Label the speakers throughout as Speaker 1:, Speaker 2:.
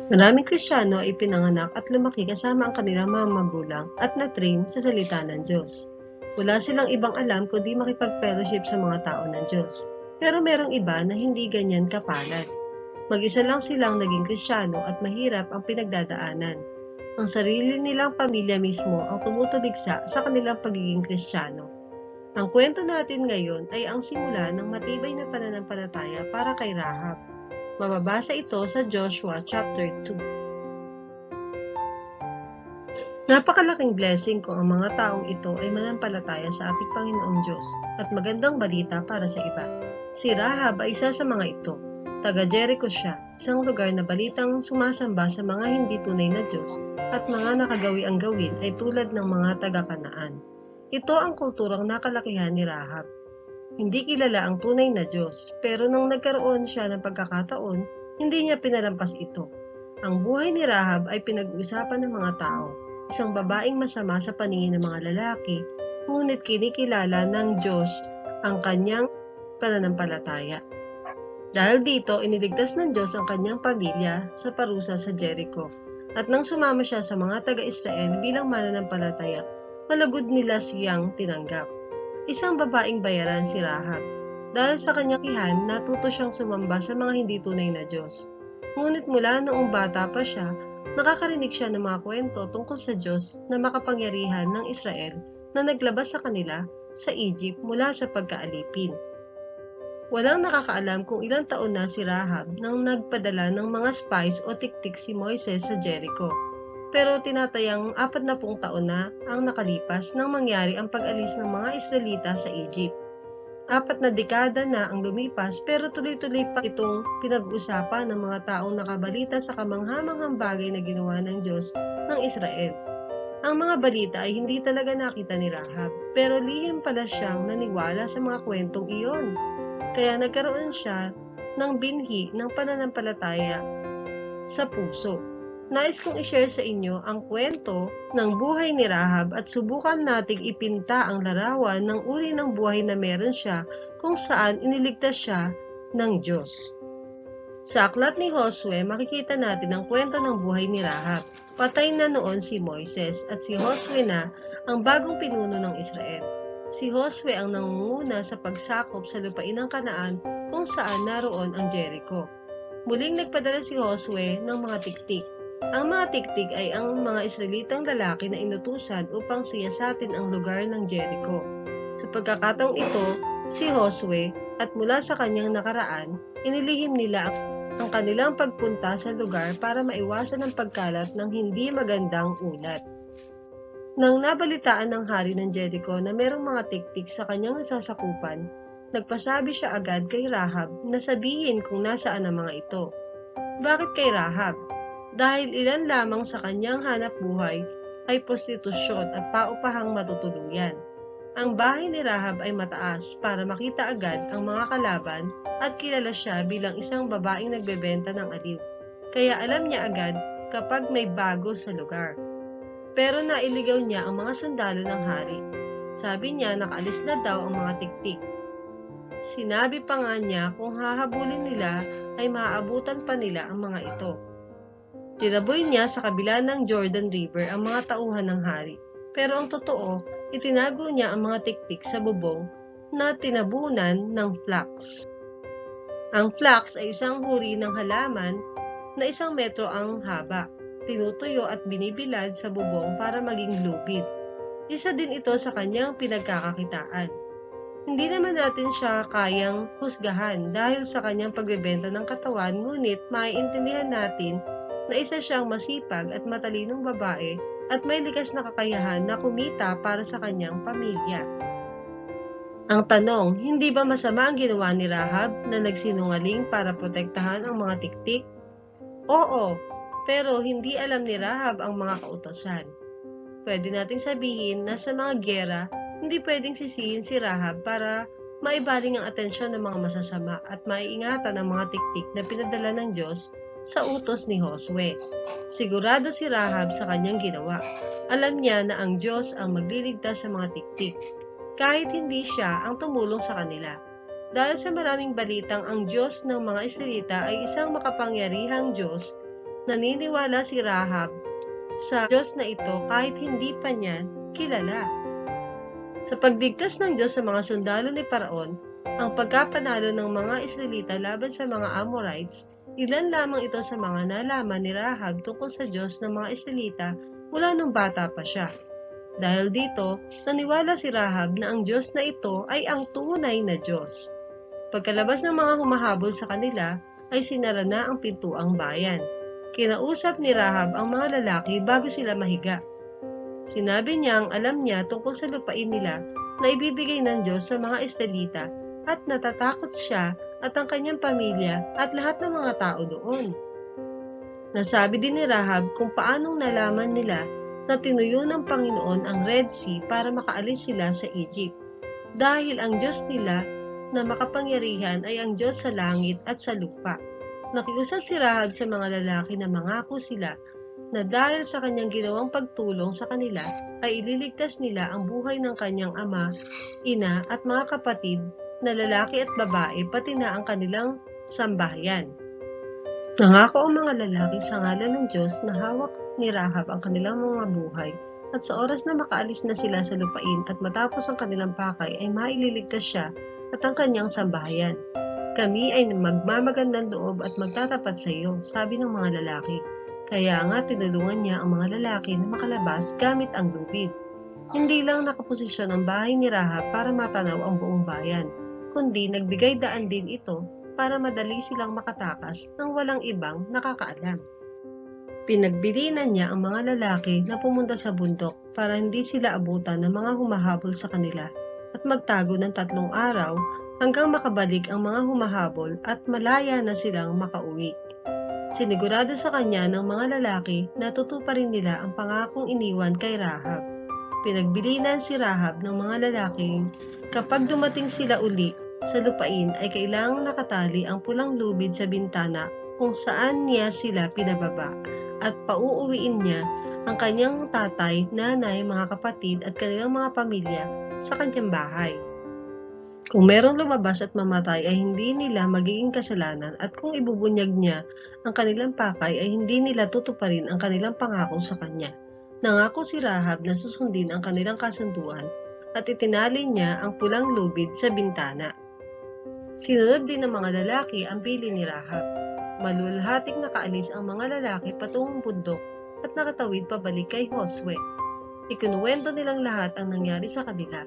Speaker 1: Maraming Kristiyano ay pinanganak at lumaki kasama ang kanilang mga magulang at na-train sa salita ng Diyos. Wala silang ibang alam kundi makipag-fellowship sa mga tao ng Diyos. Pero merong iba na hindi ganyan kapalad. Mag-isa lang silang naging Kristiyano at mahirap ang pinagdadaanan. Ang sarili nilang pamilya mismo ang tumutuligsa sa kanilang pagiging Kristiyano. Ang kwento natin ngayon ay ang simula ng matibay na pananampalataya para kay Rahab. Mababasa ito sa Joshua chapter 2. Napakalaking blessing kung ang mga taong ito ay manampalataya sa ating Panginoong Diyos at magandang balita para sa iba. Si Rahab ay isa sa mga ito. Taga Jericho siya, isang lugar na balitang sumasamba sa mga hindi tunay na Diyos at mga nakagawi ang gawin ay tulad ng mga taga-Kanaan. Ito ang kulturang nakalakihan ni Rahab. Hindi kilala ang tunay na Diyos, pero nang nagkaroon siya ng pagkakataon, hindi niya pinalampas ito. Ang buhay ni Rahab ay pinag-uusapan ng mga tao, isang babaeng masama sa paningin ng mga lalaki, ngunit kinikilala ng Diyos ang kanyang pananampalataya. Dahil dito, iniligtas ng Diyos ang kanyang pamilya sa parusa sa Jericho. At nang sumama siya sa mga taga-Israel bilang mananampalataya, malagod nila siyang tinanggap. Isang babaeng bayaran si Rahab. Dahil sa kanyang kihan, natuto siyang sumamba sa mga hindi tunay na Diyos. Ngunit mula noong bata pa siya, nakakarinig siya ng mga kwento tungkol sa Diyos na makapangyarihan ng Israel na naglabas sa kanila sa Egypt mula sa pagkaalipin. Walang nakakaalam kung ilang taon na si Rahab nang nagpadala ng mga spies o tiktik si Moises sa Jericho. Pero tinatayang 40 taon na ang nakalipas nang mangyari ang pag-alis ng mga Israelita sa Egypt. 4 na dekada na ang lumipas pero tuloy-tuloy pa itong pinag-uusapan ng mga taong nakabalita sa kamanghamanghang bagay na ginawa ng Diyos ng Israel. Ang mga balita ay hindi talaga nakita ni Rahab, pero lihim pala siyang naniwala sa mga kwentong iyon. Kaya nagkaroon siya ng binhi ng pananampalataya sa puso. Nais kong i-share sa inyo ang kwento ng buhay ni Rahab at subukan nating ipinta ang larawan ng uri ng buhay na meron siya kung saan iniligtas siya ng Diyos. Sa aklat ni Josue, makikita natin ang kwento ng buhay ni Rahab. Patay na noon si Moises at si Josue na ang bagong pinuno ng Israel. Si Josue ang nangunguna sa pagsakop sa lupain ng Kanaan kung saan naroon ang Jericho. Muling nagpadala si Josue ng mga tiktik. Ang mga tiktik ay ang mga Israelitang lalaki na inutusan upang siyasatin ang lugar ng Jericho. Sa pagkakataong ito, si Josue at mula sa kanyang nakaraan, inilihim nila ang kanilang pagpunta sa lugar para maiwasan ang pagkalat ng hindi magandang ulat. Nang nabalitaan ng hari ng Jericho na merong mga tiktik sa kanyang nasasakupan, nagpasabi siya agad kay Rahab na sabihin kung nasaan ang mga ito. Bakit kay Rahab? Dahil ilan lamang sa kanyang hanap buhay ay prostitusyon at paupahang matutuluyan. Ang bahay ni Rahab ay mataas para makita agad ang mga kalaban at kilala siya bilang isang babaeng nagbebenta ng aliw. Kaya alam niya agad kapag may bago sa lugar. Pero nailigaw niya ang mga sundalo ng hari. Sabi niya nakaalis na daw ang mga tiktik. Sinabi pa nga niya kung hahabulin nila ay maaabutan pa nila ang mga ito. Tinaboy niya sa kabila ng Jordan River ang mga tauhan ng hari. Pero ang totoo, itinago niya ang mga tiktik sa bubong na tinabunan ng flax. Ang flax ay isang huri ng halaman na 1 metro ang haba. Tinutuyo at binibilad sa bubong para maging lupit. Isa din ito sa kanyang pinagkakakitaan. Hindi naman natin siya kayang husgahan dahil sa kanyang pagbebenta ng katawan, ngunit maiintindihan natin na isa siyang masipag at matalinong babae at may likas na kakayahan na kumita para sa kanyang pamilya. Ang tanong, hindi ba masama ang ginawa ni Rahab na nagsinungaling para protektahan ang mga tiktik? Oo, pero hindi alam ni Rahab ang mga kautosan. Pwede nating sabihin na sa mga giyera, hindi pwedeng sisihin si Rahab para maibaling ang atensyon ng mga masasama at maiingatan ang mga tiktik na pinadala ng Diyos sa utos ni Josue. Sigurado si Rahab sa kanyang ginawa. Alam niya na ang Diyos ang magliligtas sa mga tiktik, kahit hindi siya ang tumulong sa kanila. Dahil sa maraming balitang ang Diyos ng mga Israelita ay isang makapangyarihang Diyos, Naniniwala si Rahab sa Diyos na ito kahit hindi pa niya kilala. Sa pagdigtas ng Diyos sa mga sundalo ni Paraon, ang pagkapanalo ng mga Israelita laban sa mga Amorites, ilan lamang ito sa mga nalaman ni Rahab tungkol sa Diyos ng mga Israelita mula nung bata pa siya. Dahil dito, naniwala si Rahab na ang Diyos na ito ay ang tunay na Diyos. Pagkalabas ng mga humahabol sa kanila, ay sinara na ang pintuang bayan. Kinausap ni Rahab ang mga lalaki bago sila mahiga. Sinabi niyang alam niya tungkol sa lupain nila na ibibigay ng Diyos sa mga Israelita at natatakot siya at ang kanyang pamilya at lahat ng mga tao doon. Nasabi din ni Rahab kung paanong nalaman nila na tinuyo ng Panginoon ang Red Sea para makaalis sila sa Egypt. Dahil ang Diyos nila na makapangyarihan ay ang Diyos sa langit at sa lupa. Nakiusap si Rahab sa mga lalaki na mangako sila na dahil sa kanyang ginawang pagtulong sa kanila ay ililigtas nila ang buhay ng kanyang ama, ina at mga kapatid na lalaki at babae pati na ang kanilang sambahayan. Nangako ang mga lalaki sa ngalan ng Diyos na hawak ni Rahab ang kanilang mga buhay at sa oras na makaalis na sila sa lupain at matapos ang kanilang pakay ay maililigtas siya at ang kanyang sambahayan. Kami ay magmamagandang loob at magtatapat sa iyo, sabi ng mga lalaki. Kaya nga tinulungan niya ang mga lalaki na makalabas gamit ang lubid. Hindi lang nakaposisyon ang bahay ni Rahab para matanaw ang buong bayan, kundi nagbigay daan din ito para madali silang makatakas nang walang ibang nakakaalam. Pinagbilinan niya ang mga lalaki na pumunta sa bundok para hindi sila abutan ng mga humahabol sa kanila at magtago ng 3 araw hanggang makabalik ang mga humahabol at malaya na silang makauwi. Sinigurado sa kanya ng mga lalaki na tutuparin nila ang pangakong iniwan kay Rahab. Pinagbilinan si Rahab ng mga lalaking kapag dumating sila uli sa lupain ay kailangang nakatali ang pulang lubid sa bintana kung saan niya sila pinababa at pauuwiin niya ang kanyang tatay, nanay, mga kapatid at kanilang mga pamilya sa kanyang bahay. Kung merong lumabas at mamatay ay hindi nila magiging kasalanan at kung ibubunyag niya ang kanilang pakay ay hindi nila tutuparin ang kanilang pangako sa kanya. Nangako si Rahab na susundin ang kanilang kasunduan at itinali niya ang pulang lubid sa bintana. Sinunod din ng mga lalaki ang bili ni Rahab. Malulhating nakaalis ang mga lalaki patungong bundok at nakatawid pabalik kay Josue. Ikinuwento nilang lahat ang nangyari sa kanila.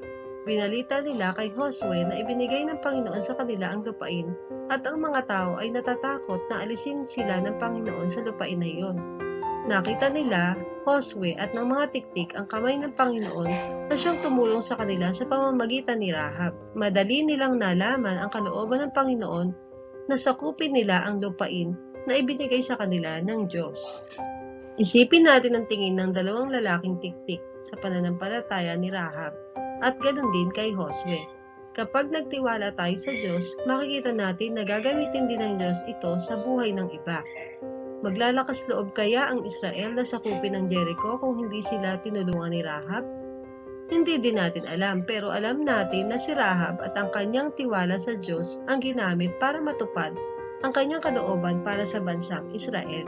Speaker 1: Binalita nila kay Josue na ibinigay ng Panginoon sa kanila ang lupain at ang mga tao ay natatakot na alisin sila ng Panginoon sa lupain na iyon. Nakita nila, Josue at ng mga tiktik ang kamay ng Panginoon na siyang tumulong sa kanila sa pamamagitan ni Rahab. Madali nilang nalaman ang kalooban ng Panginoon na sakupin nila ang lupain na ibinigay sa kanila ng Diyos. Isipin natin ang tingin ng 2 lalaking tiktik sa pananampalataya ni Rahab at ganoon din kay Josue. Kapag nagtiwala tayo sa Diyos, makikita natin na gagamitin din ng Diyos ito sa buhay ng iba. Maglalakas loob kaya ang Israel na sakupin ang Jericho kung hindi sila tinulungan ni Rahab? Hindi din natin alam, pero alam natin na si Rahab at ang kanyang tiwala sa Diyos ang ginamit para matupad ang kanyang kalooban para sa bansang Israel.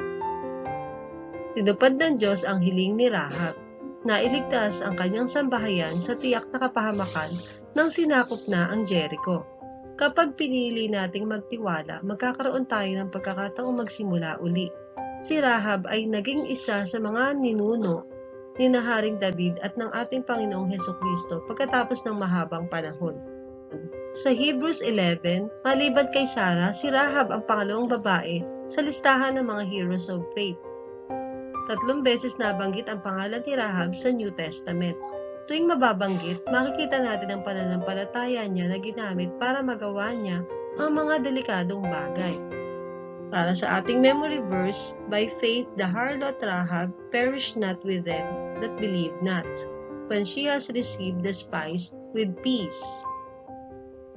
Speaker 1: Tinupad ng Diyos ang hiling ni Rahab. Nailigtas ang kanyang sambahayan sa tiyak na kapahamakan nang sinakop na ang Jericho. Kapag pinili nating magtiwala, magkakaroon tayo ng pagkakataong magsimula uli. Si Rahab ay naging isa sa mga ninuno ni Haring David at ng ating Panginoong Hesukristo pagkatapos ng mahabang panahon. Sa Hebrews 11, maliban kay Sarah, si Rahab ang pangalawang babae sa listahan ng mga heroes of faith. 3 beses nabanggit ang pangalan ni Rahab sa New Testament. Tuwing mababanggit, makikita natin ang pananampalataya niya na ginamit para magawa niya ang mga delikadong bagay. Para sa ating memory verse, by faith the harlot Rahab perished not with them that believe not, when she has received the spice with peace.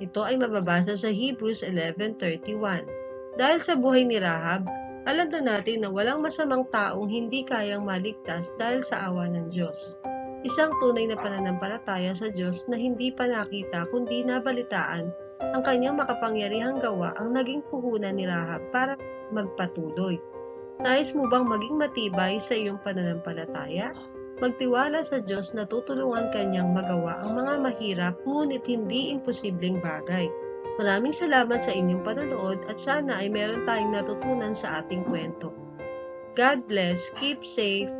Speaker 1: Ito ay mababasa sa Hebrews 11:31. Dahil sa buhay ni Rahab, alam na natin na walang masamang taong hindi kayang maligtas dahil sa awa ng Diyos. Isang tunay na pananampalataya sa Diyos na hindi pa nakita kundi nabalitaan ang kanyang makapangyarihang gawa ang naging puhunan ni Rahab para magpatuloy. Nais mo bang maging matibay sa iyong pananampalataya? Magtiwala sa Diyos na tutulungan kanyang magawa ang mga mahirap ngunit hindi imposibleng bagay. Maraming salamat sa inyong panonood at sana ay meron tayong natutunan sa ating kwento. God bless, keep safe,